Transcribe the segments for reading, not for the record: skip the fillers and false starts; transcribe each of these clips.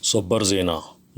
ሰበር ዜና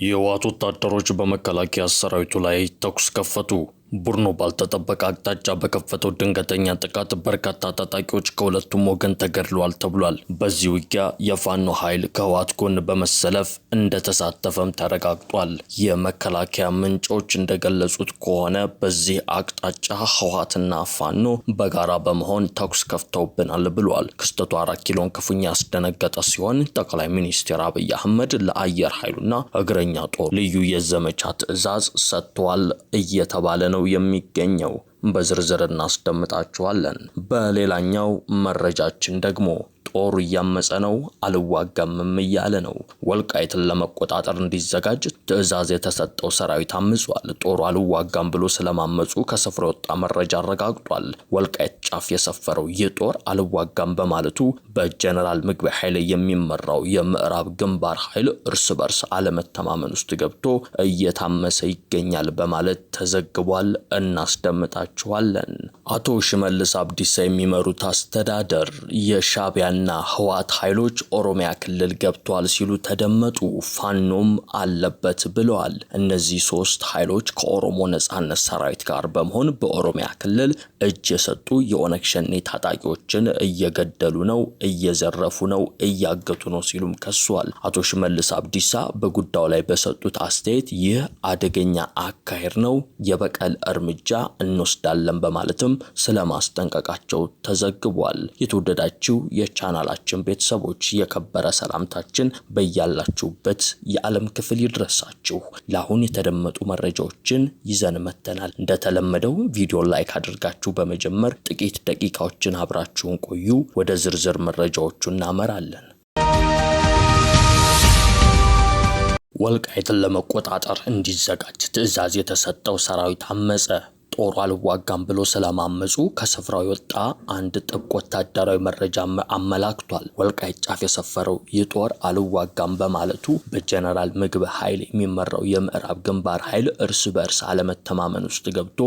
የህወሓት ወታደሮች በመከላከያ ሰራዊቱ ላይ ተኩስ ከፈቱ። ቡድኑ ባልተጠበቀ አቅጣጫ በከፈተው ድንገተኛ ጥቃት በርካታ ታጣቂዎች ከሁለቱም ወገን ተገድለዋል ተብሏል። በዚህ ውጊያ የፋኖ ኃይል ከህወሓት ጎን በመሰለፍ እንደተሳተፈም ተረጋግጧል። የመከላከያ ምንጮች እንደገለጹት ከሆነ በዚህ አቅጣጫ ህወሓትና ፋኖ በጋራ በመሆን ተኩስ ከፍተውብናል ብሏል። ክስተቱ 4 ኪሎን ክፉኛ ያስደነገጠ ሲሆን ጠቅላይ ሚኒስትር አብይ አህመድ ለአየር ኃይሉና እግረኛ ጦር ልዩ የዘመቻ ትዕዛዝ ሰጥተዋል እየተባለ ነው የሚገኘው። በዝርዝር እናስደምጣችኋለን። በሌላኛው መረጃችን ደግሞ ጦሩ እያመጸ ነው አልዋጋምም እያለ ነው። ወልቃይትን ለመቆጣጠር እንዲዘጋጅ ትዕዛዝ የተሰጠው ሰራዊት አምጿል። ጦሩ አልዋጋም ብሎ ስለማመጹ ከስፍራው የወጣ መረጃ አረጋግጧል። ወልቃይት ጫፍ የሰፈረው ይህ ጦር አልዋጋም በማለቱ በጀነራል ምግበይ ኃይል የሚመራው የምዕራብ ግንባር ኃይል እርስ በርስ አለመተማመን ውስጥ ገብቶ እየታመሰ ይገኛል በማለት ተዘግቧል። እናስደምጣችኋለን። አቶ ሽመልስ አብዲሳ የሚመሩት አስተዳደር የሻዕቢያና ህወሓት ኃይሎች ኦሮሚያ ክልል ገብተዋል ሲሉ ተደመጡ። ፋኖም አለበት ብለዋል። እነዚህ ሶስት ኃይሎች ከኦሮሞ ነጻነት ሰራዊት ጋር በመሆን በኦሮሚያ ክልል እጅ የሰጡ የኦነግ ሸኔ ታጣቂዎችን እየገደሉ ነው፣ እየዘረፉ ነው፣ እያገቱ ነው ሲሉም ከሷል። አቶ ሽመልስ አብዲሳ በጉዳዩ ላይ በሰጡት አስተያየት ይህ አደገኛ አካሄድ ነው፣ የበቀል እርምጃ እንወስዳለን በማለትም ስለማስጠንቀቃቸው ተዘግቧል። የተወደዳችሁ የቻናላችን ቤተሰቦች የከበረ ሰላምታችን በያላችሁበት የዓለም ክፍል ይድረሳችሁ። ለአሁን የተደመጡ መረጃዎችን ይዘን መተናል። እንደተለመደው ቪዲዮ ላይክ አድርጋችሁ በመጀመር ጥቂት ደቂቃዎችን አብራችሁን ቆዩ። ወደ ዝርዝር መረጃዎቹ እናመራለን። ወልቃይትን ለመቆጣጠር እንዲዘጋጅ ትዕዛዝ የተሰጠው ሰራዊት አመጸ። ጦሩ አልዋጋም ብሎ ስለማመጹ ከስፍራው የወጣ አንድ ጥብቅ ወታደራዊ መረጃ አመላክቷል። ወልቃይት ጫፍ የሰፈረው ይህ ጦር አልዋጋም በማለቱ በጀነራል ምግበይ ኃይል የሚመራው የምዕራብ ግንባር ኃይል እርስ በርስ አለመተማመን ውስጥ ገብቶ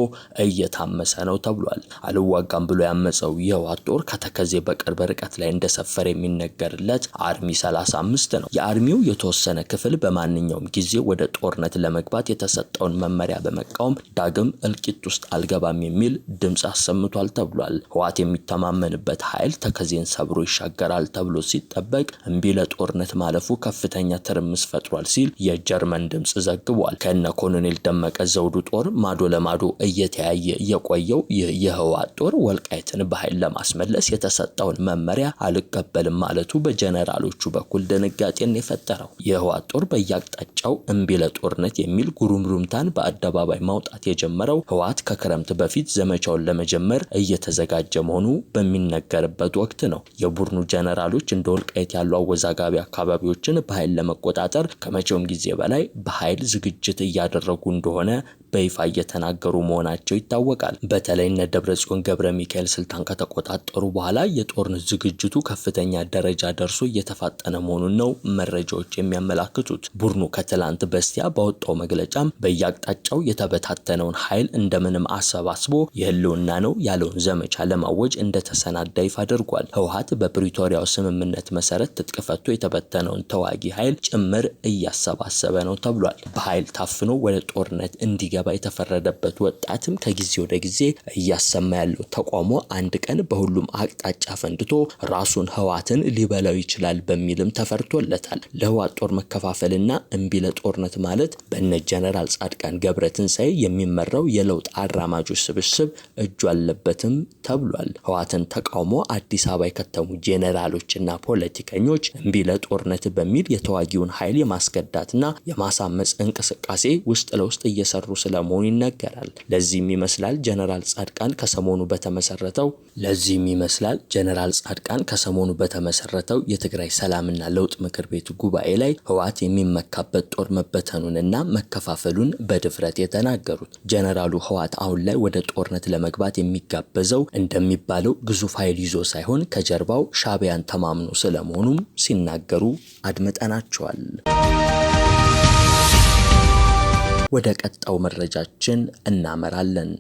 እየታመሰ ነው ተብሏል። አልዋጋም ብሎ ያመጸው የህወሓት ጦር ከተከዜ በቅርብ ርቀት ላይ እንደሰፈረ የሚነገርለት አርሚ 35 ነው። የአርሚው የተወሰነ ክፍል በማንኛውም ጊዜ ወደ ጦርነት ለመግባት የተሰጠውን መመሪያ በመቃወም ዳግም እልቂት ውስጥ አልገባም የሚል ድምጽ አሰምቷል ተብሏል። ህወሓት የሚተማመንበት ኃይል ተከዜን ሰብሮ ይሻገራል ተብሎ ሲጠበቅ እምቢ ለጦርነት ማለፉ ከፍተኛ ትርምስ ፈጥሯል ሲል የጀርመን ድምጽ ዘግቧል። ከነ ኮሎኔል ደመቀ ዘውዱ ጦር ማዶ ለማዶ እየተያየ የቆየው የህወሓት ጦር ወልቃይትን በኃይል ለማስመለስ የተሰጠውን መመሪያ አልቀበልም ማለቱ በጀነራሎቹ በኩል ድንጋጤን የፈጠረው የህወሓት ጦር በየአቅጣጫው እምቢ ለጦርነት የሚል ጉሩምሩምታን በአደባባይ ማውጣት የጀመረው ህወሓት ከክረምት በፊት ዘመቻውን ለመጀመር እየተዘጋጀ መሆኑ በሚነገርበት ወቅት ነው። የቡድኑ ጀነራሎች እንደ ወልቃይት ያሉ አወዛጋቢ አካባቢዎችን በኃይል ለመቆጣጠር ከመቼውም ጊዜ በላይ በኃይል ዝግጅት እያደረጉ እንደሆነ በይፋ እየተናገሩ መሆናቸው ይታወቃል። በተለይ እነ ደብረጽዮን ገብረ ሚካኤል ስልጣን ከተቆጣጠሩ በኋላ የጦርነት ዝግጅቱ ከፍተኛ ደረጃ ደርሶ እየተፋጠነ መሆኑን ነው መረጃዎች የሚያመላክቱት። ቡድኑ ከትላንት በስቲያ ባወጣው መግለጫም በየአቅጣጫው የተበታተነውን ኃይል እንደምንም አሰባስቦ የህልውና ነው ያለውን ዘመቻ ለማወጅ እንደተሰናዳ ይፋ አድርጓል። ህወሓት በፕሪቶሪያው ስምምነት መሰረት ትጥቅ ፈቶ የተበተነውን ተዋጊ ኃይል ጭምር እያሰባሰበ ነው ተብሏል። በኃይል ታፍኖ ወደ ጦርነት እንዲገባ የተፈረደበት ወጣትም ከጊዜ ወደ ጊዜ እያሰማ ያለው ተቃውሞ አንድ ቀን በሁሉም አቅጣጫ ፈንድቶ ራሱን ህወሓትን ሊበላው ይችላል በሚልም ተፈርቶለታል። ለህወሓት ጦር መከፋፈልና እምቢ ለጦርነት ማለት በነ ጀነራል ጻድቃን ገብረትንሳኤ የሚመራው የለውጥ አራማጆች ስብስብ እጁ አለበትም ተብሏል። ህወሓትን ተቃውሞ አዲስ አበባ የከተሙ ጄኔራሎችና ፖለቲከኞች እምቢ ለጦርነት በሚል የተዋጊውን ኃይል የማስገዳትና የማሳመጽ እንቅስቃሴ ውስጥ ለውስጥ እየሰሩ ስለመሆኑ ይነገራል። ለዚህም ይመስላል ጀነራል ጻድቃን ከሰሞኑ በተመሰረተው የትግራይ ሰላምና ለውጥ ምክር ቤት ጉባኤ ላይ ህወሓት የሚመካበት ጦር መበተኑንና መከፋፈሉን በድፍረት የተናገሩት። ጀነራሉ ህወሓት አሁን ላይ ወደ ጦርነት ለመግባት የሚጋበዘው እንደሚባለው ግዙፍ ኃይል ይዞ ሳይሆን ከጀርባው ሻዕቢያን ተማምኖ ስለመሆኑም ሲናገሩ አድምጠናቸዋል። ወደ ቀጣው መረጃችን እናመራለን።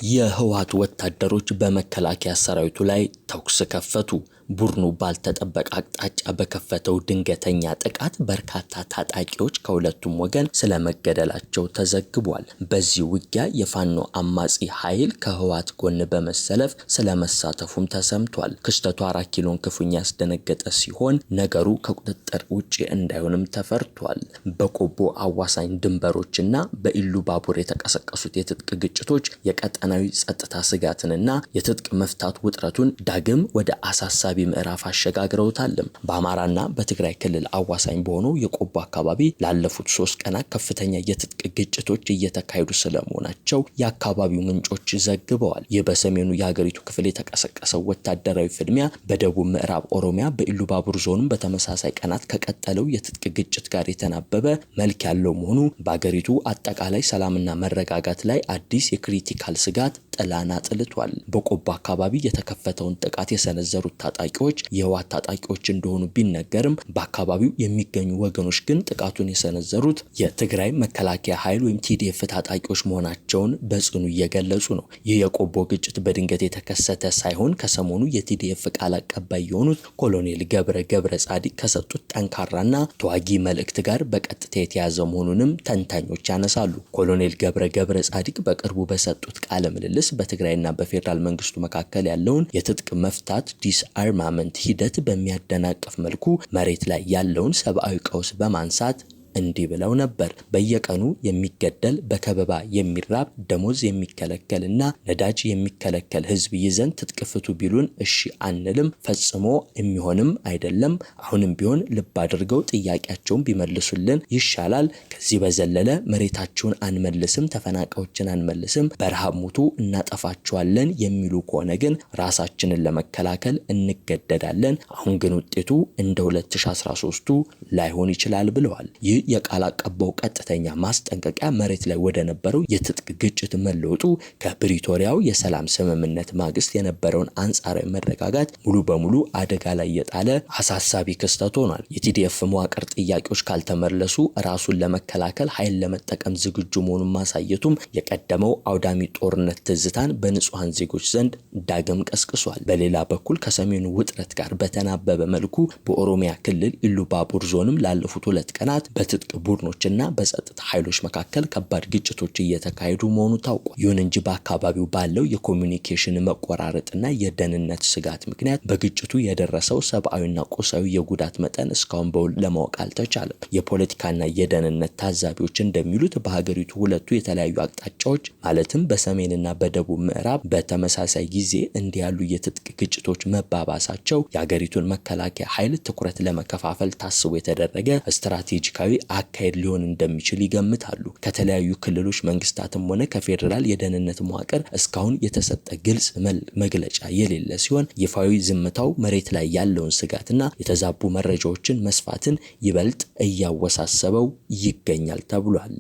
የህወሓት ወታደሮች በመከላከያ ሰራዊቱ ላይ ተኩስ ከፈቱ። ቡድኑ ባልተጠበቀ አቅጣጫ በከፈተው ድንገተኛ ጥቃት በርካታ ታጣቂዎች ከሁለቱም ወገን ስለመገደላቸው ተዘግቧል። በዚህ ውጊያ የፋኖ አማጺ ኃይል ከህወሓት ጎን በመሰለፍ ስለመሳተፉም ተሰምቷል። ክስተቱ 4 ኪሎን ክፉኛ ያስደነገጠ ሲሆን ነገሩ ከቁጥጥር ውጪ እንዳይሆንም ተፈርቷል። በቆቦ አዋሳኝ ድንበሮችና በኢሉ ባቡር የተቀሰቀሱት የትጥቅ ግጭቶች የቀጠናዊ ጸጥታ ስጋትንና የትጥቅ መፍታት ውጥረቱን ዳግም ወደ አሳሳቢ ምዕራፍ አሸጋግረውታል። በአማራና በትግራይ ክልል አዋሳኝ በሆነው የቆቦ አካባቢ ላለፉት 3 ቀናት ከፍተኛ የትጥቅ ግጭቶች እየተካሄዱ ስለመሆናቸው የአካባቢው ምንጮች ዘግበዋል። ይህ በሰሜኑ የሀገሪቱ ክፍል የተቀሰቀሰው ወታደራዊ ፍልሚያ በደቡብ ምዕራብ ኦሮሚያ በኢሉ ባቡር ዞንም በተመሳሳይ ቀናት ከቀጠለው የትጥቅ ግጭት ጋር የተናበበ መልክ ያለው መሆኑ በሀገሪቱ አጠቃላይ ሰላምና መረጋጋት ላይ አዲስ የክሪቲካል ስጋት ጥላን አጥልቷል። በቆቦ አካባቢ የተከፈተውን ጥቃት የሰነዘሩት ታጣቂዎች የህወሓት ታጣቂዎች እንደሆኑ ቢነገርም በአካባቢው የሚገኙ ወገኖች ግን ጥቃቱን የሰነዘሩት የትግራይ መከላከያ ኃይል ወይም ቲዲኤፍ ታጣቂዎች መሆናቸውን በጽኑ እየገለጹ ነው። ይህ የቆቦ ግጭት በድንገት የተከሰተ ሳይሆን ከሰሞኑ የቲዲኤፍ ቃል አቀባይ የሆኑት ኮሎኔል ገብረ ጻዲቅ ከሰጡት ጠንካራና ተዋጊ መልእክት ጋር በቀጥታ የተያዘ መሆኑንም ተንታኞች ያነሳሉ። ኮሎኔል ገብረ ጻዲቅ በቅርቡ በሰጡት ቃለ ምልልስ በትግራይና በፌዴራል መንግስቱ መካከል ያለውን የትጥቅ መፍታት ዲስአርማመንት ሂደት በሚያደናቅፍ መልኩ መሬት ላይ ያለውን ሰብአዊ ቀውስ በማንሳት እንዲህ ብለው ነበር። በየቀኑ የሚገደል በከበባ የሚራብ ደሞዝ የሚከለከልና ነዳጅ የሚከለከል ህዝብ ይዘን ትጥቅ ፍቱ ቢሉን እሺ አንልም፣ ፈጽሞ የሚሆንም አይደለም። አሁንም ቢሆን ልብ አድርገው ጥያቄያቸውን ቢመልሱልን ይሻላል። ከዚህ በዘለለ መሬታቸውን አንመልስም፣ ተፈናቃዮችን አንመልስም፣ በረሃብ ሙቱ እናጠፋቸዋለን የሚሉ ከሆነ ግን ራሳችንን ለመከላከል እንገደዳለን። አሁን ግን ውጤቱ እንደ 2013ቱ ላይሆን ይችላል ብለዋል። ይህ የቃል አቀባው ቀጥተኛ ማስጠንቀቂያ መሬት ላይ ወደ ነበረው የትጥቅ ግጭት መለወጡ ከፕሪቶሪያው የሰላም ስምምነት ማግስት የነበረውን አንጻራዊ መረጋጋት ሙሉ በሙሉ አደጋ ላይ የጣለ አሳሳቢ ክስተት ሆኗል። የቲዲኤፍ መዋቅር ጥያቄዎች ካልተመለሱ ራሱን ለመከላከል ኃይል ለመጠቀም ዝግጁ መሆኑን ማሳየቱም የቀደመው አውዳሚ ጦርነት ትዝታን በንጹሃን ዜጎች ዘንድ ዳግም ቀስቅሷል። በሌላ በኩል ከሰሜኑ ውጥረት ጋር በተናበበ መልኩ በኦሮሚያ ክልል ኢሉ ባቡር ዞንም ላለፉት 2 ቀናት በትጥቅ ቡድኖችና በጸጥታ ኃይሎች መካከል ከባድ ግጭቶች እየተካሄዱ መሆኑ ታውቋል። ይሁን እንጂ በአካባቢው ባለው የኮሚኒኬሽን መቆራረጥና የደህንነት ስጋት ምክንያት በግጭቱ የደረሰው ሰብአዊና ቁሳዊ የጉዳት መጠን እስካሁን በውል ለማወቅ አልተቻለም። የፖለቲካና የደህንነት ታዛቢዎች እንደሚሉት በሀገሪቱ ሁለቱ የተለያዩ አቅጣጫዎች ማለትም በሰሜንና በደቡብ ምዕራብ በተመሳሳይ ጊዜ እንዲህ ያሉ የትጥቅ ግጭቶች መባባሳቸው የሀገሪቱን መከላከያ ኃይል ትኩረት ለመከፋፈል ታስቦ የተደረገ ስትራቴጂካዊ አካሄድ ሊሆን እንደሚችል ይገምታሉ። ከተለያዩ ክልሎች መንግስታትም ሆነ ከፌዴራል የደህንነት መዋቅር እስካሁን የተሰጠ ግልጽ መግለጫ የሌለ ሲሆን ይፋዊ ዝምታው መሬት ላይ ያለውን ስጋትና የተዛቡ መረጃዎችን መስፋትን ይበልጥ እያወሳሰበው ይገኛል ተብሏል።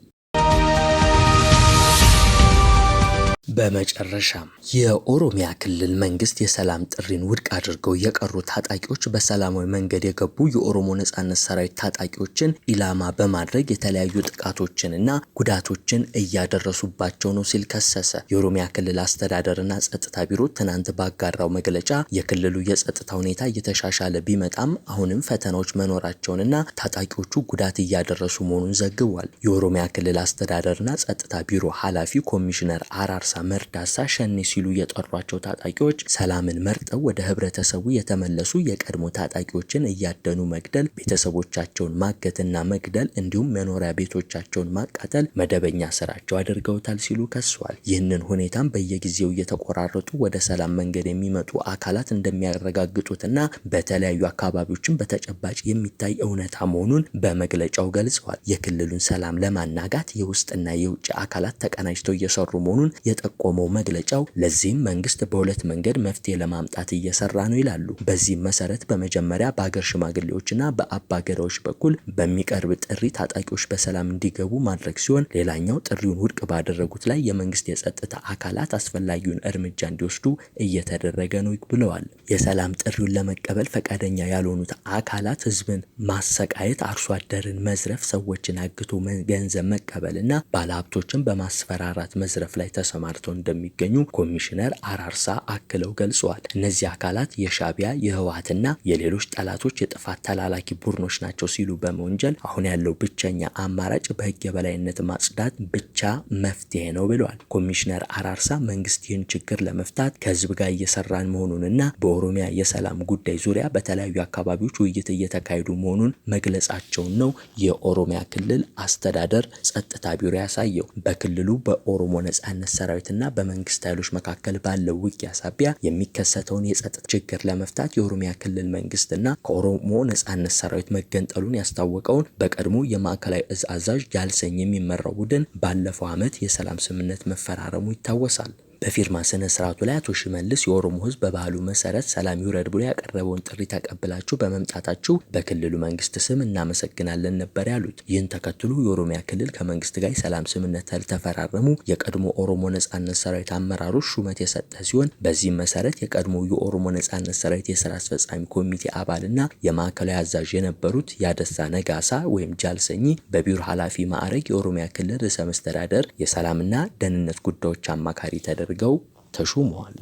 በመጨረሻም የኦሮሚያ ክልል መንግስት የሰላም ጥሪን ውድቅ አድርገው የቀሩ ታጣቂዎች በሰላማዊ መንገድ የገቡ የኦሮሞ ነጻነት ሰራዊት ታጣቂዎችን ኢላማ በማድረግ የተለያዩ ጥቃቶችንና ጉዳቶችን እያደረሱባቸው ነው ሲል ከሰሰ። የኦሮሚያ ክልል አስተዳደርና ጸጥታ ቢሮ ትናንት ባጋራው መግለጫ የክልሉ የጸጥታ ሁኔታ እየተሻሻለ ቢመጣም አሁንም ፈተናዎች መኖራቸውንና ታጣቂዎቹ ጉዳት እያደረሱ መሆኑን ዘግቧል። የኦሮሚያ ክልል አስተዳደርና ጸጥታ ቢሮ ኃላፊ ኮሚሽነር አራርሳ መርዳሳ ሸኔ ሲሉ የጠሯቸው ታጣቂዎች ሰላምን መርጠው ወደ ህብረተሰቡ የተመለሱ የቀድሞ ታጣቂዎችን እያደኑ መግደል፣ ቤተሰቦቻቸውን ማገትና መግደል እንዲሁም መኖሪያ ቤቶቻቸውን ማቃጠል መደበኛ ስራቸው አድርገውታል ሲሉ ከሷል። ይህንን ሁኔታም በየጊዜው እየተቆራረጡ ወደ ሰላም መንገድ የሚመጡ አካላት እንደሚያረጋግጡትና በተለያዩ አካባቢዎችን በተጨባጭ የሚታይ እውነታ መሆኑን በመግለጫው ገልጸዋል። የክልሉን ሰላም ለማናጋት የውስጥና የውጭ አካላት ተቀናጅተው እየሰሩ መሆኑን የጠቆመው መግለጫው ለዚህም መንግስት በሁለት መንገድ መፍትሄ ለማምጣት እየሰራ ነው ይላሉ። በዚህም መሰረት በመጀመሪያ በአገር ሽማግሌዎችና በአባገዳዎች በኩል በሚቀርብ ጥሪ ታጣቂዎች በሰላም እንዲገቡ ማድረግ ሲሆን፣ ሌላኛው ጥሪውን ውድቅ ባደረጉት ላይ የመንግስት የጸጥታ አካላት አስፈላጊውን እርምጃ እንዲወስዱ እየተደረገ ነው ብለዋል። የሰላም ጥሪውን ለመቀበል ፈቃደኛ ያልሆኑት አካላት ህዝብን ማሰቃየት፣ አርሶ አደርን መዝረፍ፣ ሰዎችን አግቶ ገንዘብ መቀበልና ባለሀብቶችን በማስፈራራት መዝረፍ ላይ ተሰማርተው ተሰማርተው እንደሚገኙ ኮሚሽነር አራርሳ አክለው ገልጸዋል። እነዚህ አካላት የሻዕቢያ የህወሓትና የሌሎች ጠላቶች የጥፋት ተላላኪ ቡድኖች ናቸው ሲሉ በመወንጀል አሁን ያለው ብቸኛ አማራጭ በህግ የበላይነት ማጽዳት ብቻ መፍትሄ ነው ብለዋል። ኮሚሽነር አራርሳ መንግስት ይህን ችግር ለመፍታት ከህዝብ ጋር እየሰራን መሆኑንና በኦሮሚያ የሰላም ጉዳይ ዙሪያ በተለያዩ አካባቢዎች ውይይት እየተካሄዱ መሆኑን መግለጻቸውን ነው የኦሮሚያ ክልል አስተዳደር ጸጥታ ቢሮ ያሳየው። በክልሉ በኦሮሞ ነጻነት ሰራዊትና በመንግስት ኃይሎች መካከል ባለው ውጊያ ሳቢያ የሚከሰተውን የጸጥታ ችግር ለመፍታት የኦሮሚያ ክልል መንግስትና ከኦሮሞ ነጻነት ሰራዊት መገንጠሉን ያስታወቀውን በቀድሞ የማዕከላዊ እዝ አዛዥ ጃልሰኝ የሚመራው ቡድን ባለፈው ዓመት የሰላም ስምምነት መፈራረሙ ይታወሳል። በፊርማ ስነ ስርዓቱ ላይ አቶ ሽመልስ የኦሮሞ ህዝብ በባህሉ መሰረት ሰላም ይውረድ ብሎ ያቀረበውን ጥሪ ተቀብላችሁ በመምጣታችሁ በክልሉ መንግስት ስም እናመሰግናለን ነበር ያሉት። ይህን ተከትሎ የኦሮሚያ ክልል ከመንግስት ጋር የሰላም ስምምነት ተፈራረሙ። የቀድሞ ኦሮሞ ነጻነት ሰራዊት አመራሮች ሹመት የሰጠ ሲሆን በዚህም መሰረት የቀድሞ የኦሮሞ ነጻነት ሰራዊት የስራ አስፈጻሚ ኮሚቴ አባልና የማዕከላዊ አዛዥ የነበሩት ያደሳ ነጋሳ ወይም ጃልሰኝ በቢሮ ኃላፊ ማዕረግ የኦሮሚያ ክልል ርዕሰ መስተዳደር የሰላምና ደህንነት ጉዳዮች አማካሪ ተደርገው ተሹመዋል።